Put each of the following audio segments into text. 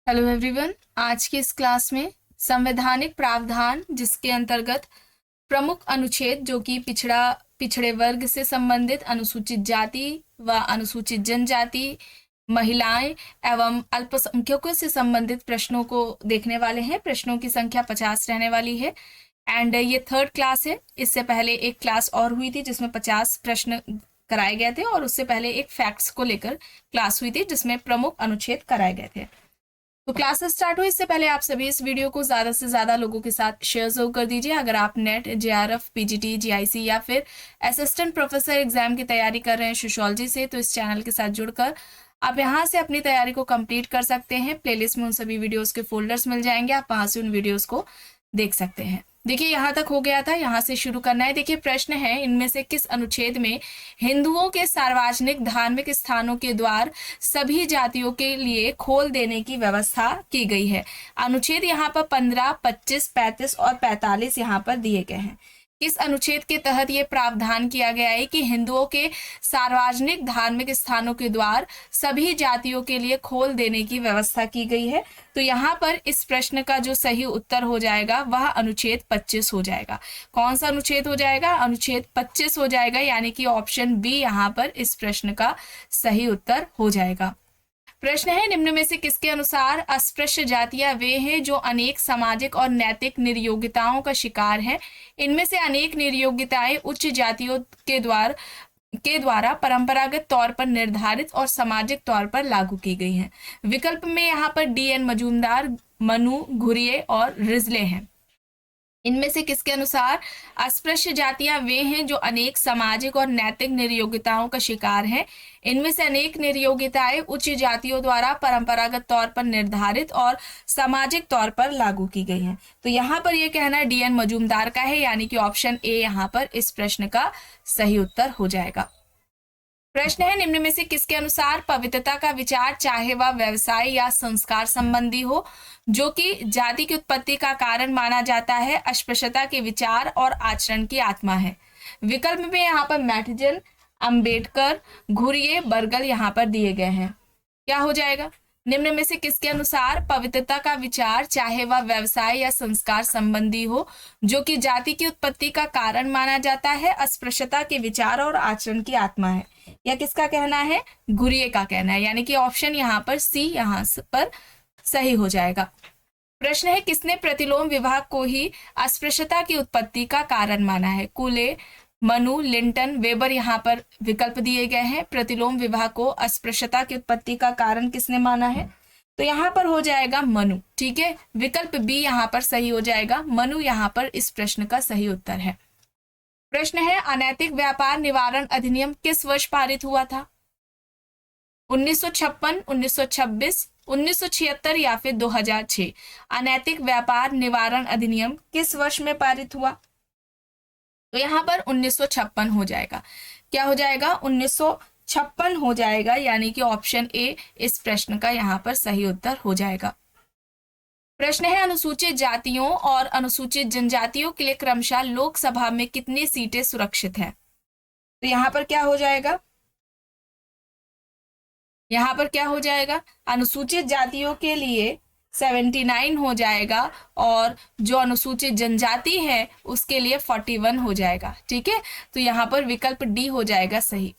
Hello everyone. आज की इस क्लास में संवैधानिक प्रावधान जिसके अंतर्गत प्रमुख अनुच्छेद जो कि पिछड़े वर्ग से संबंधित अनुसूचित जाति व अनुसूचित जनजाति महिलाएं एवं अल्पसंख्यकों से संबंधित प्रश्नों को देखने वाले हैं। प्रश्नों की संख्या 50 रहने वाली है एंड ये थर्ड क्लास है। इससे पहले एक क्लास और हुई थी जिसमें 50 प्रश्न कराए गए थे और उससे पहले एक फैक्ट्स को लेकर क्लास हुई थी जिसमें प्रमुख अनुच्छेद कराए गए थे। तो क्लासेस स्टार्ट हुई इससे पहले आप सभी इस वीडियो को ज़्यादा से ज़्यादा लोगों के साथ शेयर जरूर कर दीजिए। अगर आप नेट जेआरएफ पीजीटी जीआईसी या फिर असिस्टेंट प्रोफेसर एग्जाम की तैयारी कर रहे हैं सोशियोलॉजी से, तो इस चैनल के साथ जुड़कर आप यहाँ से अपनी तैयारी को कंप्लीट कर सकते हैं। प्लेलिस्ट में उन सभी वीडियोज़ के फोल्डर्स मिल जाएंगे, आप वहाँ से उन वीडियोज़ को देख सकते हैं। देखिए यहाँ तक हो गया था, यहाँ से शुरू करना है। देखिए प्रश्न है, इनमें से किस अनुच्छेद में हिंदुओं के सार्वजनिक धार्मिक स्थानों के द्वार सभी जातियों के लिए खोल देने की व्यवस्था की गई है। अनुच्छेद यहाँ पर 15, 25, 35 और 45 यहाँ पर दिए गए हैं। किस अनुच्छेद के तहत ये प्रावधान किया गया है कि हिंदुओं के सार्वजनिक धार्मिक स्थानों के द्वार सभी जातियों के लिए खोल देने की व्यवस्था की गई है? तो यहाँ पर इस प्रश्न का जो सही उत्तर हो जाएगा वह अनुच्छेद 25 हो जाएगा। कौन सा अनुच्छेद हो जाएगा? अनुच्छेद 25 हो जाएगा, यानी कि ऑप्शन बी यहाँ पर इस प्रश्न का सही उत्तर हो जाएगा। प्रश्न है, निम्न में से किसके अनुसार अस्पृश्य जातियां वे हैं जो अनेक सामाजिक और नैतिक निर्योग्यताओं का शिकार हैं? इनमें से अनेक निर्योग्यताएं उच्च जातियों के द्वारा परंपरागत तौर पर निर्धारित और सामाजिक तौर पर लागू की गई हैं। विकल्प में यहाँ पर डी.एन. मजूमदार, मनु घुरिये और रिजले हैं। इनमें से किसके अनुसार अस्पृश्य जातियां वे हैं जो अनेक सामाजिक और नैतिक निर्योग्यताओं का शिकार हैं? इनमें से अनेक निर्योग्यताएं उच्च जातियों द्वारा परंपरागत तौर पर निर्धारित और सामाजिक तौर पर लागू की गई हैं। तो यहाँ पर यह कहना डी.एन. मजूमदार का है, यानी कि ऑप्शन ए यहाँ पर इस प्रश्न का सही उत्तर हो जाएगा। प्रश्न है, निम्न में से किसके अनुसार पवित्रता का विचार चाहे वह व्यवसाय या संस्कार संबंधी हो जो कि जाति की उत्पत्ति का कारण माना जाता है, अस्पृश्यता के विचार और आचरण की आत्मा है? विकल्प में यहाँ पर मैथिजन, अंबेडकर, घुरिये, बर्गल यहाँ पर दिए गए हैं। क्या हो जाएगा? निम्न में से किसके अनुसार पवित्रता का विचार चाहे वह व्यवसाय या संस्कार संबंधी हो जो कि जाति की उत्पत्ति का कारण माना जाता है, अस्पृश्यता के विचार और आचरण की आत्मा है? या किसका कहना है? घुरिये का कहना है, यानी कि ऑप्शन यहाँ पर सी यहाँ पर सही हो जाएगा। प्रश्न है, किसने प्रतिलोम विवाह को ही अस्पृश्यता की उत्पत्ति का कारण माना है? कूले, मनु, लिंटन, वेबर यहाँ पर विकल्प दिए गए हैं। प्रतिलोम विवाह को अस्पृश्यता की उत्पत्ति का कारण किसने माना है? तो यहाँ पर हो जाएगा मनु। ठीक है, विकल्प बी यहाँ पर सही हो जाएगा। मनु यहाँ पर इस प्रश्न का सही उत्तर है। प्रश्न है, अनैतिक व्यापार निवारण अधिनियम किस वर्ष पारित हुआ था? 1956, 1926, 1976 या फिर 2006? अनैतिक व्यापार निवारण अधिनियम किस वर्ष में पारित हुआ? तो यहाँ पर 1956 हो जाएगा। क्या हो जाएगा? 1956 हो जाएगा, यानी कि ऑप्शन ए इस प्रश्न का यहाँ पर सही उत्तर हो जाएगा। प्रश्न है, अनुसूचित जातियों और अनुसूचित जनजातियों के लिए क्रमशः लोकसभा में कितनी सीटें सुरक्षित हैं? तो यहाँ पर क्या हो जाएगा? यहाँ पर क्या हो जाएगा? अनुसूचित जातियों के लिए 79 हो जाएगा और जो अनुसूचित जनजाति है उसके लिए 41 हो जाएगा। ठीक है, तो यहाँ पर विकल्प डी हो जाएगा सही।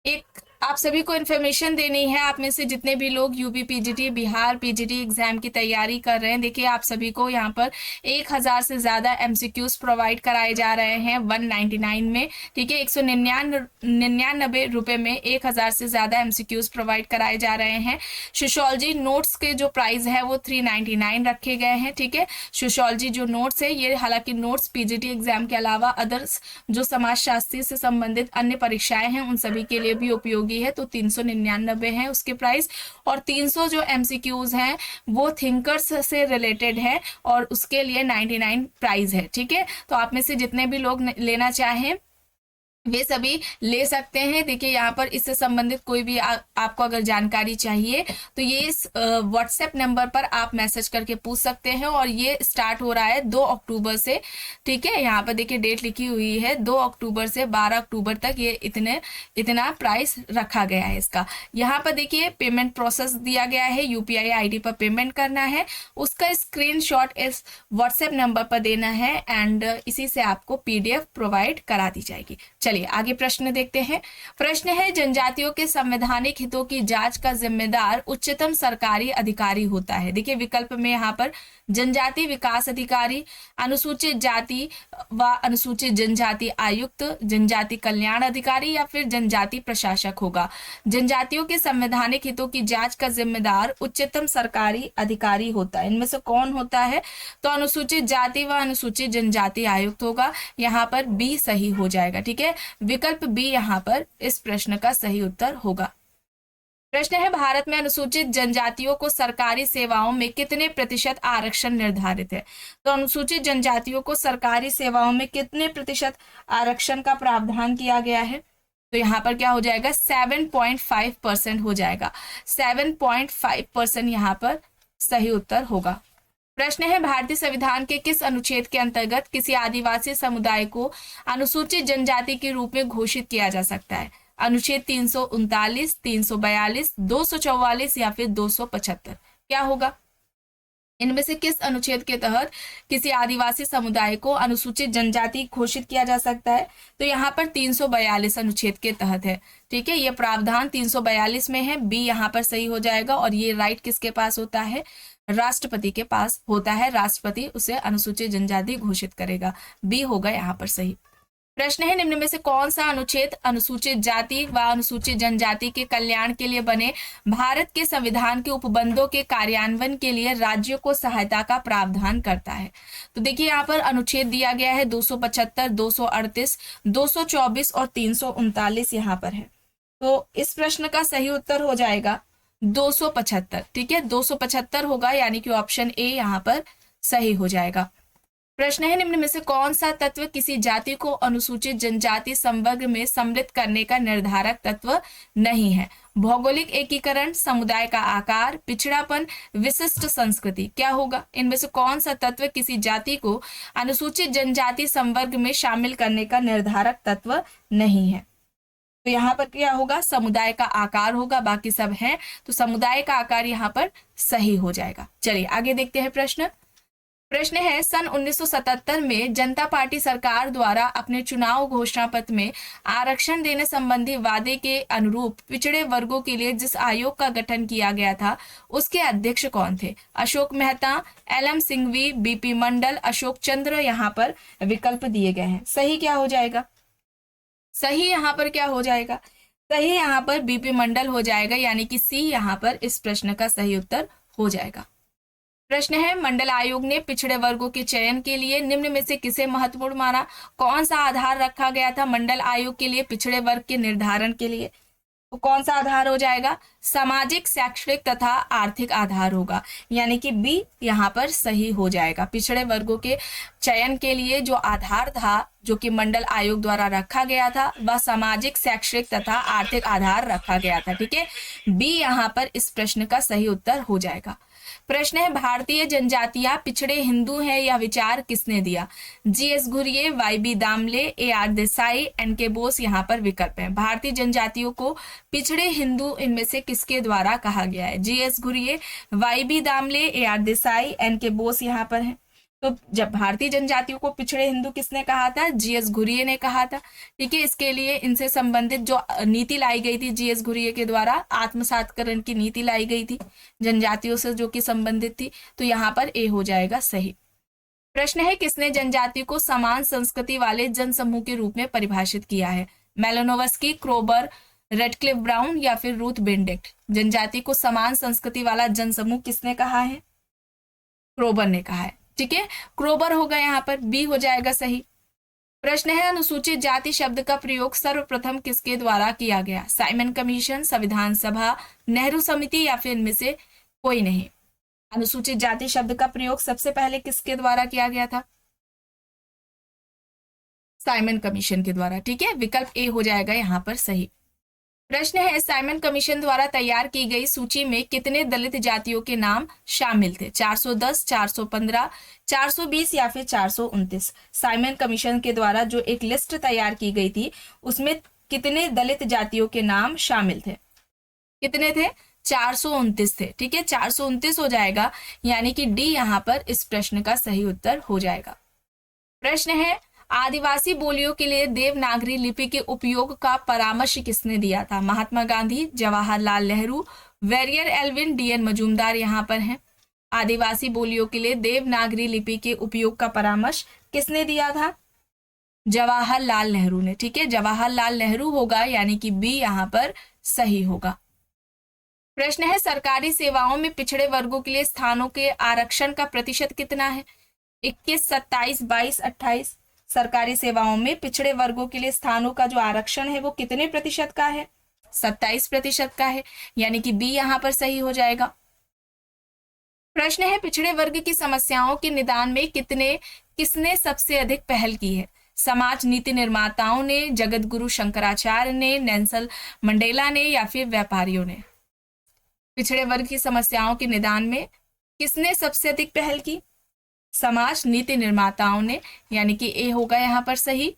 एक आप सभी को इन्फॉर्मेशन देनी है, आप में से जितने भी लोग UP PGT, Bihar PGT exam की तैयारी कर रहे हैं, देखिए आप सभी को यहाँ पर 1000 से ज्यादा एमसीक्यूज प्रोवाइड कराए जा रहे हैं 199 में। ठीक है, 199 रुपए में 1000 से ज्यादा एमसीक्यूज प्रोवाइड कराए जा रहे हैं। सोशियोलॉजी नोट्स के जो प्राइस है वो 399 रखे गए हैं। ठीक है, सोशियोलॉजी जो नोट्स है ये, हालांकि नोट्स पीजीटी एग्जाम के अलावा अदर्स जो समाजशास्त्री से संबंधित अन्य परीक्षाएं हैं उन सभी के लिए भी उपयोगी है। तो 399 है उसके प्राइस, और 300 जो एमसीक्यूज हैं वो थिंकर्स से रिलेटेड है और उसके लिए 99 प्राइस है। ठीक है, तो आप में से जितने भी लोग लेना चाहें वे सभी ले सकते हैं। देखिए यहाँ पर इससे संबंधित कोई भी आपको अगर जानकारी चाहिए तो ये इस व्हाट्सएप नंबर पर आप मैसेज करके पूछ सकते हैं। और ये स्टार्ट हो रहा है 2 अक्टूबर से। ठीक है, यहाँ पर देखिए डेट लिखी हुई है 2 अक्टूबर से 12 अक्टूबर तक ये इतना प्राइस रखा गया है इसका। यहाँ पर देखिए पेमेंट प्रोसेस दिया गया है, यूपीआई आईडी पर पेमेंट करना है, उसका स्क्रीनशॉट इस व्हाट्सएप नंबर पर देना है एंड इसी से आपको पीडीएफ प्रोवाइड करा दी जाएगी। चलिए आगे प्रश्न देखते हैं। प्रश्न है, जनजातियों के संवैधानिक हितों की जांच का जिम्मेदार उच्चतम सरकारी अधिकारी होता है। देखिए विकल्प में यहाँ पर जनजाति विकास अधिकारी, अनुसूचित जाति व अनुसूचित जनजाति आयुक्त, जनजाति कल्याण अधिकारी या फिर जनजाति प्रशासक होगा। जनजातियों के संवैधानिक हितों की जांच का जिम्मेदार उच्चतम सरकारी अधिकारी होता है। इनमें से कौन होता है? तो अनुसूचित जाति व अनुसूचित जनजाति आयुक्त होगा। यहाँ पर बी सही हो जाएगा। ठीक है, विकल्प बी यहाँ पर इस प्रश्न का सही उत्तर होगा। प्रश्न है, भारत में अनुसूचित जनजातियों को सरकारी सेवाओं में कितने प्रतिशत आरक्षण निर्धारित है? तो अनुसूचित जनजातियों को सरकारी सेवाओं में कितने प्रतिशत आरक्षण का प्रावधान किया गया है? तो यहाँ पर क्या हो जाएगा? 7.5% हो जाएगा। 7.5% यहाँ पर सही उत्तर होगा। प्रश्न है, भारतीय संविधान के किस अनुच्छेद के अंतर्गत किसी आदिवासी समुदाय को अनुसूचित जनजाति के रूप में घोषित किया जा सकता है? अनुच्छेद 339, 342, 244 या फिर 275? क्या होगा? इनमें से किस अनुच्छेद के तहत किसी आदिवासी समुदाय को अनुसूचित जनजाति घोषित किया जा सकता है? तो यहाँ पर 342 अनुच्छेद के तहत है। ठीक है, ये प्रावधान 342 में है। बी यहाँ पर सही हो जाएगा। और ये राइट किसके पास होता है? राष्ट्रपति के पास होता है। राष्ट्रपति उसे अनुसूचित जनजाति घोषित करेगा। बी होगा यहाँ पर सही। प्रश्न है, निम्न में से कौन सा अनुच्छेद अनुसूचित जाति व अनुसूचित जनजाति के कल्याण के लिए बने भारत के संविधान के उपबंधों के कार्यान्वयन के लिए राज्यों को सहायता का प्रावधान करता है? तो देखिए यहाँ पर अनुच्छेद दिया गया है 275, 238, 224 और 339 यहाँ पर है। तो इस प्रश्न का सही उत्तर हो जाएगा 275। ठीक है, 275 होगा, यानी कि ऑप्शन ए यहाँ पर सही हो जाएगा। प्रश्न है, निम्न में से कौन सा तत्व किसी जाति को अनुसूचित जनजाति संवर्ग में सम्मिलित करने का निर्धारक तत्व नहीं है? भौगोलिक एकीकरण, समुदाय का आकार, पिछड़ापन, विशिष्ट संस्कृति? क्या होगा? इनमें से कौन सा तत्व किसी जाति को अनुसूचित जनजाति संवर्ग में शामिल करने का निर्धारक तत्व नहीं है? तो यहाँ पर क्या होगा? समुदाय का आकार होगा, बाकी सब है तो समुदाय का आकार यहाँ पर सही हो जाएगा। चलिए आगे देखते हैं प्रश्न। प्रश्न है, सन 1977 में जनता पार्टी सरकार द्वारा अपने चुनाव घोषणा पत्र में आरक्षण देने संबंधी वादे के अनुरूप पिछड़े वर्गों के लिए जिस आयोग का गठन किया गया था उसके अध्यक्ष कौन थे? अशोक मेहता, एल.एम. सिंघवी, बीपी मंडल, अशोक चंद्र? यहाँ पर विकल्प दिए गए हैं। सही क्या हो जाएगा? सही यहाँ पर क्या हो जाएगा? सही यहाँ पर बीपी मंडल हो जाएगा, यानी कि सी यहाँ पर इस प्रश्न का सही उत्तर हो जाएगा। प्रश्न है, मंडल आयोग ने पिछड़े वर्गों के चयन के लिए निम्न में से किसे महत्वपूर्ण माना? कौन सा आधार रखा गया था मंडल आयोग के लिए पिछड़े वर्ग के निर्धारण के लिए? तो कौन सा आधार हो जाएगा? सामाजिक, शैक्षणिक तथा आर्थिक आधार होगा, यानी कि बी यहाँ पर सही हो जाएगा। पिछड़े वर्गों के चयन के लिए जो आधार था जो कि मंडल आयोग द्वारा रखा गया था वह सामाजिक, शैक्षणिक तथा आर्थिक आधार रखा गया था। ठीक है, बी यहाँ पर इस प्रश्न का सही उत्तर हो जाएगा। प्रश्न है, भारतीय जनजातियां पिछड़े हिंदू हैं यह विचार किसने दिया? जी.एस. घुरिये, वाई.बी. दामले, ए.आर. देसाई, एन.के. बोस? यहाँ पर विकल्प है। भारतीय जनजातियों को पिछड़े हिंदू इनमें से किसके द्वारा कहा गया है? जी.एस. घुरिये, वाई.बी. दामले, ए.आर. देसाई, एन.के. बोस यहाँ पर है। तो जब भारतीय जनजातियों को पिछड़े हिंदू किसने कहा था? जी.एस. घुरिये ने कहा था। ठीक है, इसके लिए इनसे संबंधित जो नीति लाई गई थी जी.एस. घुरिये के द्वारा, आत्मसातकरण की नीति लाई गई थी जनजातियों से जो कि संबंधित थी। तो यहाँ पर ए हो जाएगा सही। प्रश्न है, किसने जनजाति को समान संस्कृति वाले जनसमूह के रूप में परिभाषित किया है? मेलानोव्स्की, क्रोबर, रेडक्लिफ ब्राउन या फिर रूथ बेनेडिक्ट? जनजाति को समान संस्कृति वाला जनसमूह किसने कहा है? क्रोबर ने कहा है। ठीक है, क्रोबर होगा, यहाँ पर बी हो जाएगा सही। प्रश्न है, अनुसूचित जाति शब्द का प्रयोग सर्वप्रथम किसके द्वारा किया गया? साइमन कमीशन, संविधान सभा, नेहरू समिति या फिर इनमें से कोई नहीं? अनुसूचित जाति शब्द का प्रयोग सबसे पहले किसके द्वारा किया गया था? साइमन कमीशन के द्वारा। ठीक है, विकल्प ए हो जाएगा यहाँ पर सही। प्रश्न है, साइमन कमीशन द्वारा तैयार की गई सूची में कितने दलित जातियों के नाम शामिल थे? 410, 415, 420 या फिर 429? साइमन कमीशन के द्वारा जो एक लिस्ट तैयार की गई थी उसमें कितने दलित जातियों के नाम शामिल थे? कितने थे? 429 थे। ठीक है, 429 हो जाएगा, यानी कि डी यहाँ पर इस प्रश्न का सही उत्तर हो जाएगा। प्रश्न है, आदिवासी बोलियों के लिए देवनागरी लिपि के उपयोग का परामर्श किसने दिया था? Mahatma Gandhi, Jawaharlal Nehru, Verrier Elwin, D N. मजूमदार यहाँ पर हैं। आदिवासी बोलियों के लिए देवनागरी लिपि के उपयोग का परामर्श किसने दिया था? जवाहरलाल नेहरू ने। ठीक है, जवाहरलाल नेहरू होगा, यानी कि बी यहाँ पर सही होगा। प्रश्न है, सरकारी सेवाओं में पिछड़े वर्गों के लिए स्थानों के आरक्षण का प्रतिशत कितना है? 21, 27, 22, 28? सरकारी सेवाओं में पिछड़े वर्गों के लिए स्थानों का जो आरक्षण है वो कितने प्रतिशत का है? 27% का है, यानी कि बी यहाँ पर सही हो जाएगा। प्रश्न है, पिछड़े वर्ग की समस्याओं के निदान में किसने सबसे अधिक पहल की है? समाज नीति निर्माताओं ने, जगत गुरु शंकराचार्य ने, नेल्सन मंडेला ने या फिर व्यापारियों ने? पिछड़े वर्ग की समस्याओं के निदान में किसने सबसे अधिक पहल की? समाज नीति निर्माताओं ने, यानी कि ए होगा यहाँ पर सही।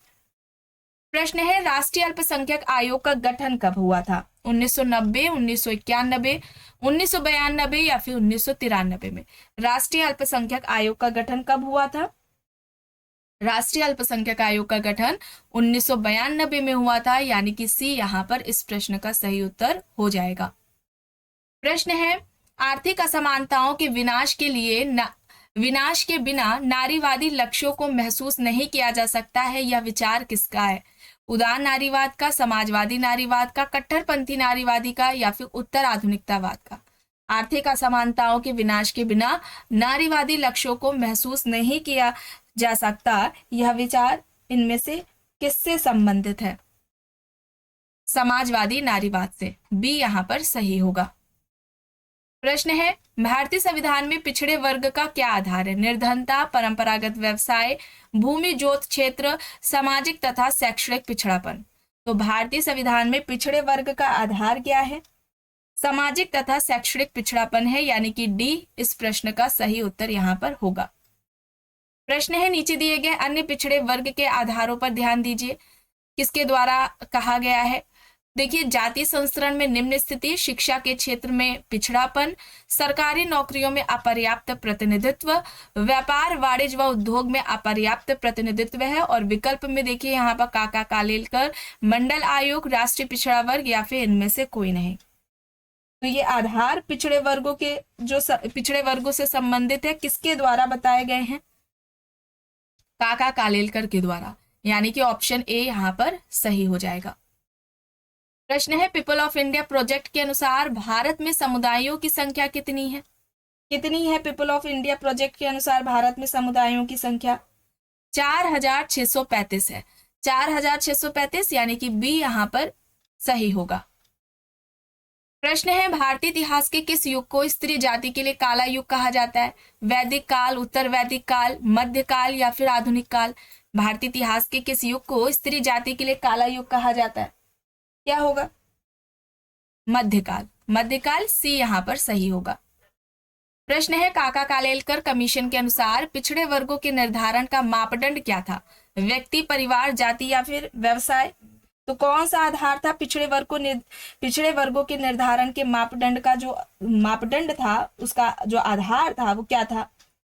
प्रश्न है, राष्ट्रीय अल्पसंख्यक आयोग का गठन कब हुआ था? 1990, 1991, 1992 या फिर 1993 में? राष्ट्रीय अल्पसंख्यक आयोग का गठन कब हुआ था? राष्ट्रीय अल्पसंख्यक आयोग का गठन 1992 में हुआ था, यानी कि सी यहाँ पर इस प्रश्न का सही उत्तर हो जाएगा। प्रश्न है, आर्थिक असमानताओं के विनाश के बिना नारीवादी लक्ष्यों को महसूस नहीं किया जा सकता है, यह विचार किसका है? उदार नारीवाद का, समाजवादी नारीवाद का, कट्टरपंथी नारीवादी का या फिर उत्तर आधुनिकतावाद का? आर्थिक असमानताओं के विनाश के बिना नारीवादी लक्ष्यों को महसूस नहीं किया जा सकता, यह विचार इनमें से किससे संबंधित है? समाजवादी नारीवाद से। बी यहाँ पर सही होगा। प्रश्न है, भारतीय संविधान में पिछड़े वर्ग का क्या आधार है? निर्धनता, परंपरागत व्यवसाय, भूमि जोत क्षेत्र, सामाजिक तथा शैक्षणिक पिछड़ापन? तो भारतीय संविधान में पिछड़े वर्ग का आधार क्या है? सामाजिक तथा शैक्षणिक पिछड़ापन है, यानी कि डी इस प्रश्न का सही उत्तर यहाँ पर होगा। प्रश्न है, नीचे दिए गए अन्य पिछड़े वर्ग के आधारों पर ध्यान दीजिए, किसके द्वारा कहा गया है? देखिए, जाति संस्करण में निम्न स्थिति, शिक्षा के क्षेत्र में पिछड़ापन, सरकारी नौकरियों में अपर्याप्त प्रतिनिधित्व, व्यापार, वाणिज्य व उद्योग में अपर्याप्त प्रतिनिधित्व है। और विकल्प में देखिए यहाँ पर काका कालेलकर, मंडल आयोग, राष्ट्रीय पिछड़ा वर्ग या फिर इनमें से कोई नहीं। तो ये आधार पिछड़े वर्गों के जो पिछड़े वर्गों से संबंधित है किसके द्वारा बताए गए हैं? काका कालेलकर के द्वारा, यानी कि ऑप्शन ए यहाँ पर सही हो जाएगा। प्रश्न है, पीपल ऑफ इंडिया प्रोजेक्ट के अनुसार भारत में समुदायों की संख्या कितनी है? कितनी है पीपल ऑफ इंडिया प्रोजेक्ट के अनुसार भारत में समुदायों की संख्या? 4635 है। 4635, यानी कि बी यहाँ पर सही होगा। प्रश्न है, भारतीय इतिहास के किस युग को स्त्री जाति के लिए काला युग कहा जाता है? वैदिक काल, उत्तर वैदिक काल, मध्यकाल या फिर आधुनिक काल? भारतीय इतिहास के किस युग को स्त्री जाति के लिए काला युग कहा जाता है? क्या होगा? मध्यकाल। मध्यकाल सी यहाँ पर सही होगा। प्रश्न है, काका कालेलकर कमीशन के अनुसार पिछड़े वर्गों के निर्धारण का मापदंड क्या था? व्यक्ति, परिवार, जाति या फिर व्यवसाय? तो कौन सा आधार था पिछड़े वर्गों के निर्धारण के मापदंड का? जो मापदंड था उसका जो आधार था वो क्या था?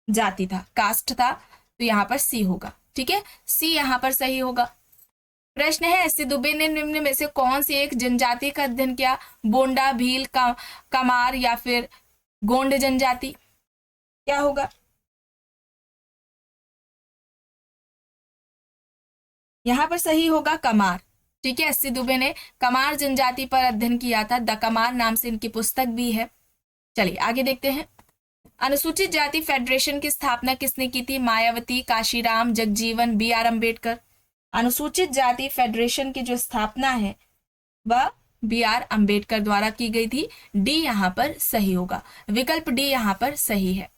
जाति था, कास्ट था। तो यहाँ पर सी होगा। ठीक है, सी यहाँ पर सही होगा। प्रश्न है, एस.सी. दुबे ने निम्न में से कौन सी एक जनजाति का अध्ययन किया? बोंडा, भील, कमार या फिर गोंड जनजाति? क्या होगा? यहाँ पर सही होगा कमार। ठीक है, एस.सी. दुबे ने कमार जनजाति पर अध्ययन किया था। द कमार नाम से इनकी पुस्तक भी है। चलिए आगे देखते हैं। अनुसूचित जाति फेडरेशन की स्थापना किसने की थी? मायावती, काशीराम, जगजीवन, बी.आर. अम्बेडकर? अनुसूचित जाति फेडरेशन की जो स्थापना है वह बी.आर. अम्बेडकर द्वारा की गई थी। डी यहाँ पर सही होगा। विकल्प डी यहाँ पर सही है।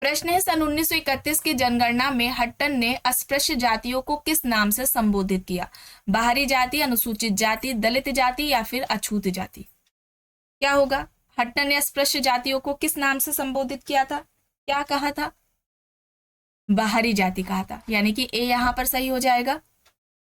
प्रश्न है सन 1931 की जनगणना में हट्टन ने अस्पृश्य जातियों को किस नाम से संबोधित किया? बाहरी जाति, अनुसूचित जाति, दलित जाति या फिर अछूत जाति? क्या होगा? हट्टन ने अस्पृश्य जातियों को किस नाम से संबोधित किया था? क्या कहा था? बाहरी जाति कहा था, यानी कि ए यहां पर सही हो जाएगा।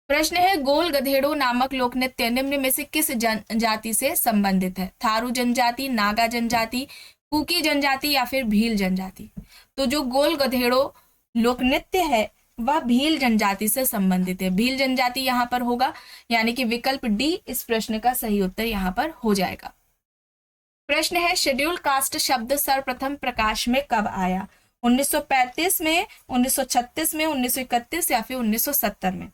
प्रश्न है गोल गधेड़ो नामक लोक नृत्य निम्न में से किस जनजाति से संबंधित है? थारू जनजाति, नागा जनजाति, कुकी जनजाति या फिर भील जनजाति? तो जो गोल गधेड़ो लोक नृत्य है वह भील जनजाति से संबंधित है। भील जनजाति यहाँ पर होगा, यानी कि विकल्प डी इस प्रश्न का सही उत्तर यहाँ पर हो जाएगा। प्रश्न है शेड्यूल कास्ट शब्द सर्वप्रथम प्रकाश में कब आया? 1935 में, 1936 में, 1931 या फिर 1970 में?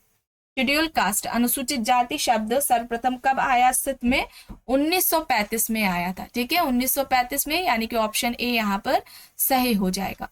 शेड्यूल कास्ट अनुसूचित जाति शब्द सर्वप्रथम कब आया अस्तित्व में? 1935 में आया था। ठीक है, 1935 में, यानी कि ऑप्शन ए यहाँ पर सही हो जाएगा।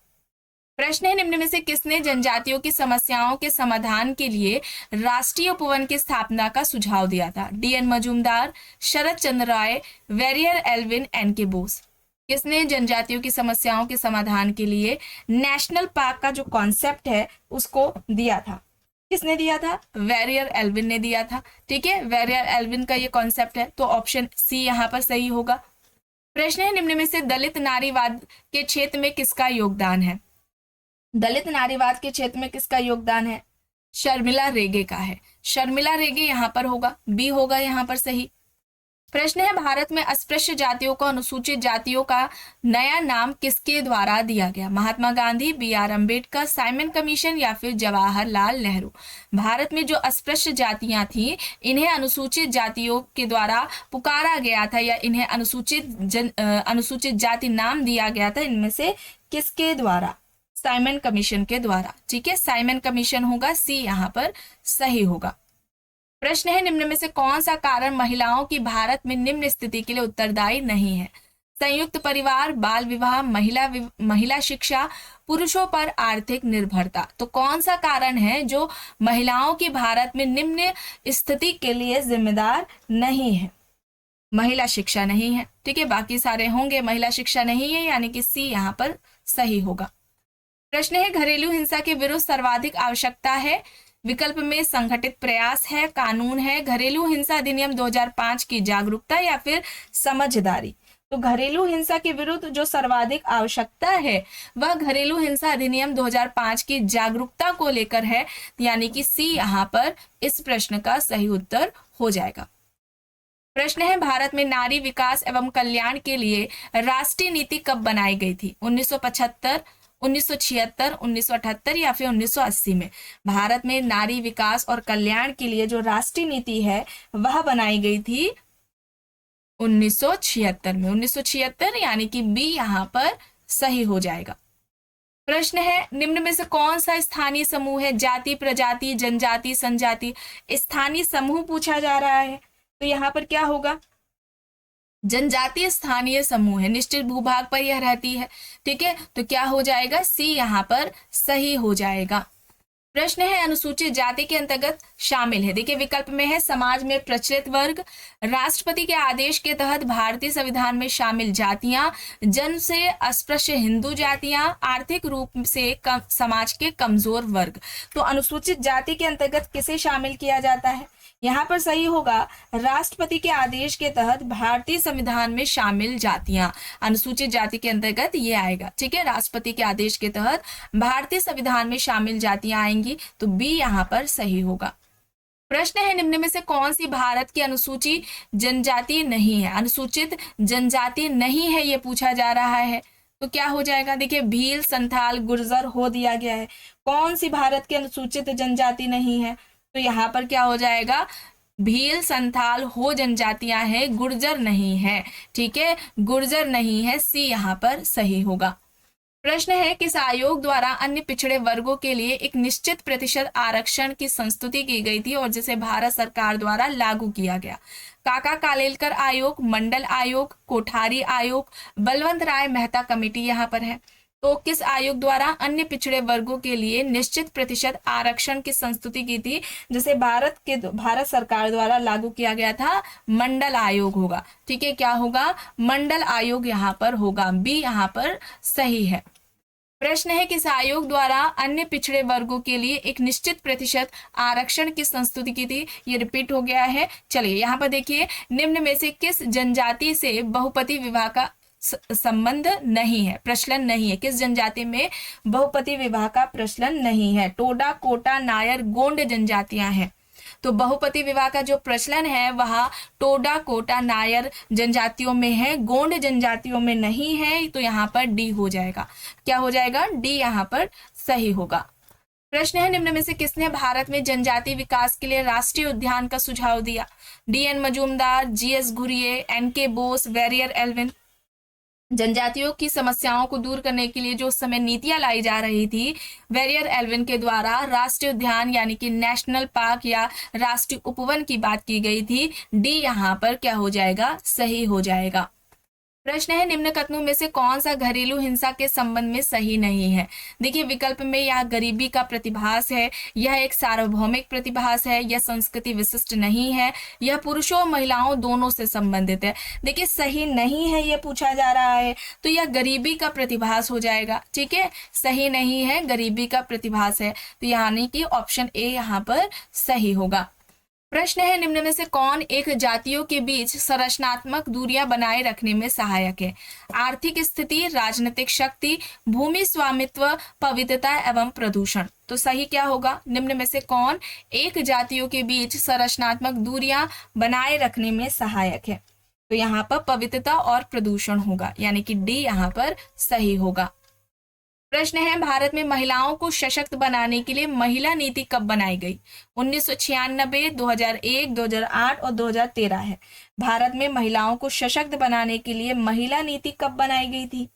प्रश्न है निम्न में से किसने जनजातियों की समस्याओं के समाधान के लिए राष्ट्रीय उपवन की स्थापना का सुझाव दिया था? डी.एन. मजूमदार, शरद चंद्र राय, वेरियर एल्विन, एन.के. बोस? किसने जनजातियों की समस्याओं के समाधान के लिए नेशनल पार्क का जो कॉन्सेप्ट है उसको दिया था? किसने दिया था? वेरियर एल्विन ने दिया था। ठीक है, वेरियर एल्विन का ये कॉन्सेप्ट है, तो ऑप्शन सी यहाँ पर सही होगा। प्रश्न है निम्न में से दलित नारीवाद के क्षेत्र में किसका योगदान है? दलित नारीवाद के क्षेत्र में किसका योगदान है? शर्मिला रेगे का है। शर्मिला रेगे यहाँ पर होगा, बी होगा यहाँ पर सही। प्रश्न है भारत में अस्पृश्य जातियों को अनुसूचित जातियों का नया नाम किसके द्वारा दिया गया? महात्मा गांधी, बी.आर. अम्बेडकर, साइमन कमीशन या फिर जवाहरलाल नेहरू? भारत में जो अस्पृश्य जातियां थी इन्हें अनुसूचित जातियों के द्वारा पुकारा गया था या इन्हें अनुसूचित जाति नाम दिया गया था, इनमें से किसके द्वारा? साइमन कमीशन के द्वारा। ठीक है, साइमन कमीशन होगा, सी यहाँ पर सही होगा। प्रश्न है निम्न में से कौन सा कारण महिलाओं की भारत में निम्न स्थिति के लिए उत्तरदायी नहीं है? संयुक्त परिवार, बाल विवाह, महिला शिक्षा, पुरुषों पर आर्थिक निर्भरता? तो कौन सा कारण है जो महिलाओं की भारत में निम्न स्थिति के लिए जिम्मेदार नहीं है? महिला शिक्षा नहीं है। ठीक है, बाकी सारे होंगे, महिला शिक्षा नहीं है, यानी कि सी यहाँ पर सही होगा। प्रश्न है घरेलू हिंसा के विरुद्ध सर्वाधिक आवश्यकता है? विकल्प में संगठित प्रयास है, कानून है, घरेलू हिंसा अधिनियम 2005 की जागरूकता या फिर समझदारी? तो घरेलू हिंसा के विरुद्ध जो सर्वाधिक आवश्यकता है वह घरेलू हिंसा अधिनियम 2005 की जागरूकता को लेकर है, यानी कि सी यहाँ पर इस प्रश्न का सही उत्तर हो जाएगा। प्रश्न है भारत में नारी विकास एवं कल्याण के लिए राष्ट्रीय नीति कब बनाई गई थी? 1975, 1976, 1978 या फिर 1980 में? भारत में नारी विकास और कल्याण के लिए जो राष्ट्रीय नीति है वह बनाई गई थी 1976 में। 1976, यानी कि बी यहाँ पर सही हो जाएगा। प्रश्न है निम्न में से कौन सा स्थानीय समूह है? जाति, प्रजाति, जनजाति, संजाति? स्थानीय समूह पूछा जा रहा है, तो यहाँ पर क्या होगा? जनजातीय स्थानीय समूह है, निश्चित भूभाग पर यह रहती है। ठीक है, तो क्या हो जाएगा? सी यहाँ पर सही हो जाएगा। प्रश्न है अनुसूचित जाति के अंतर्गत शामिल है, देखिए विकल्प में है समाज में प्रचलित वर्ग, राष्ट्रपति के आदेश के तहत भारतीय संविधान में शामिल जातियां, जन्म से अस्पृश्य हिंदू जातियां, आर्थिक रूप से समाज के कमजोर वर्ग। तो अनुसूचित जाति के अंतर्गत किसे शामिल किया जाता है? यहाँ पर सही होगा राष्ट्रपति के आदेश के तहत भारतीय संविधान में शामिल जातियां, अनुसूचित जाति के अंतर्गत ये आएगा। ठीक है, राष्ट्रपति के आदेश के तहत भारतीय संविधान में शामिल जातियां आएंगी, तो बी यहाँ पर सही होगा। प्रश्न है निम्न में से कौन सी भारत की अनुसूचित जनजाति नहीं है? अनुसूचित जनजाति नहीं है ये पूछा जा रहा है, तो क्या हो जाएगा? देखिए भील, संथाल, गुर्जर हो दिया गया है। कौन सी भारत की अनुसूचित जनजाति नहीं है? तो यहाँ पर क्या हो जाएगा? भील, संथाल हो जनजातियां हैं, गुर्जर नहीं है। ठीक है, गुर्जर नहीं है, सी यहाँ पर सही होगा। प्रश्न है किस आयोग द्वारा अन्य पिछड़े वर्गों के लिए एक निश्चित प्रतिशत आरक्षण की संस्तुति की गई थी और जिसे भारत सरकार द्वारा लागू किया गया? काका कालेलकर आयोग, मंडल आयोग, कोठारी आयोग, बलवंत राय मेहता कमेटी यहाँ पर है। तो किस आयोग द्वारा अन्य पिछड़े वर्गों के लिए निश्चित प्रतिशत आरक्षण की संस्तुति की थी जिसे भारत सरकार द्वारा लागू किया गया था? मंडल आयोग होगा। ठीक है, क्या होगा? मंडल आयोग यहाँ पर होगा, बी यहाँ पर सही है। प्रश्न है किस आयोग द्वारा अन्य पिछड़े वर्गों के लिए एक निश्चित प्रतिशत आरक्षण की संस्तुति की थी। ये रिपीट हो गया है। चलिए यहाँ पर देखिए, निम्न में से किस जनजाति से बहुपति विवाह का संबंध नहीं है, प्रचलन नहीं है। किस जनजाति में बहुपति विवाह का प्रचलन नहीं है? टोडा, कोटा, नायर, गोंड जनजातियां हैं। तो बहुपति विवाह का जो प्रचलन है वह टोडा, कोटा, नायर जनजातियों में है, गोंड जनजातियों में नहीं है। तो यहाँ पर डी हो जाएगा। क्या हो जाएगा? डी यहाँ पर सही होगा। प्रश्न है निम्न में से किसने भारत में जनजाति विकास के लिए राष्ट्रीय उद्यान का सुझाव दिया? DN. Majumdar, GS. Ghurye, NK. Bose, Verrier Elwin. जनजातियों की समस्याओं को दूर करने के लिए जो उस समय नीतियां लाई जा रही थी, वेरियर एल्विन के द्वारा राष्ट्रीय उद्यान यानी कि नेशनल पार्क या राष्ट्रीय उपवन की बात की गई थी। डी यहाँ पर क्या हो जाएगा? सही हो जाएगा। प्रश्न है निम्न कथनों में से कौन सा घरेलू हिंसा के संबंध में सही नहीं है? देखिए विकल्प में यह गरीबी का प्रतिभास है, यह एक सार्वभौमिक प्रतिभास है, यह संस्कृति विशिष्ट नहीं है, यह पुरुषों और महिलाओं दोनों से संबंधित है। देखिए सही नहीं है ये पूछा जा रहा है, तो यह गरीबी का प्रतिभास हो जाएगा। ठीक है, सही नहीं है, गरीबी का प्रतिभास है। तो यानी कि ऑप्शन ए यहाँ पर सही होगा। प्रश्न है निम्न में से कौन एक जातियों के बीच संरचनात्मक दूरियां बनाए रखने में सहायक है? आर्थिक स्थिति, राजनीतिक शक्ति, भूमि स्वामित्व, पवित्रता एवं प्रदूषण। तो सही क्या होगा? निम्न में से कौन एक जातियों के बीच संरचनात्मक दूरियां बनाए रखने में सहायक है? तो यहाँ पर पवित्रता और प्रदूषण होगा, यानी कि डी यहाँ पर सही होगा। प्रश्न है भारत में महिलाओं को सशक्त बनाने के लिए महिला नीति कब बनाई गई? 1996, 2001, 2008 और 2013 है। भारत में महिलाओं को सशक्त बनाने के लिए महिला नीति कब बनाई गई थी?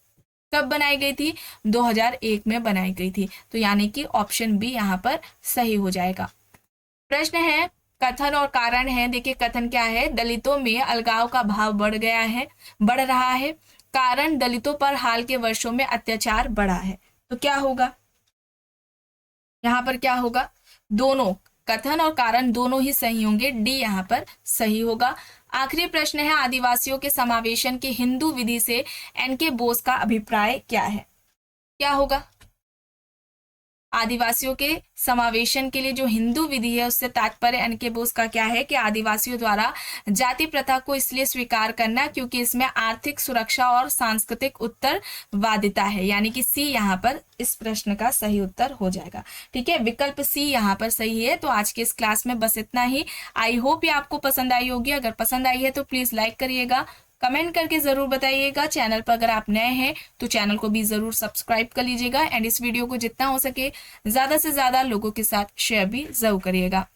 कब बनाई गई थी? 2001 में बनाई गई थी। तो यानी कि ऑप्शन बी यहाँ पर सही हो जाएगा। प्रश्न है कथन और कारण है। देखिए कथन क्या है? दलितों में अलगाव का भाव बढ़ रहा है। कारण दलितों पर हाल के वर्षों में अत्याचार बढ़ा है। तो क्या होगा यहाँ पर? क्या होगा? दोनों, कथन और कारण दोनों ही सही होंगे। डी यहाँ पर सही होगा। आखिरी प्रश्न है आदिवासियों के समावेशन के हिंदू विधि से एन.के. बोस का अभिप्राय क्या है? क्या होगा? आदिवासियों के समावेशन के लिए जो हिंदू विधि है उससे तात्पर्य एन.के. बोस का क्या है कि आदिवासियों द्वारा जाति प्रथा को इसलिए स्वीकार करना क्योंकि इसमें आर्थिक सुरक्षा और सांस्कृतिक उत्तरवादिता है। यानी कि सी यहाँ पर इस प्रश्न का सही उत्तर हो जाएगा। ठीक है, विकल्प सी यहाँ पर सही है। तो आज के इस क्लास में बस इतना ही। आई होप ये आपको पसंद आई होगी। अगर पसंद आई है तो प्लीज लाइक करिएगा, कमेंट करके जरूर बताइएगा। चैनल पर अगर आप नए हैं तो चैनल को भी जरूर सब्सक्राइब कर लीजिएगा एंड इस वीडियो को जितना हो सके ज्यादा से ज्यादा लोगों के साथ शेयर भी जरूर करिएगा।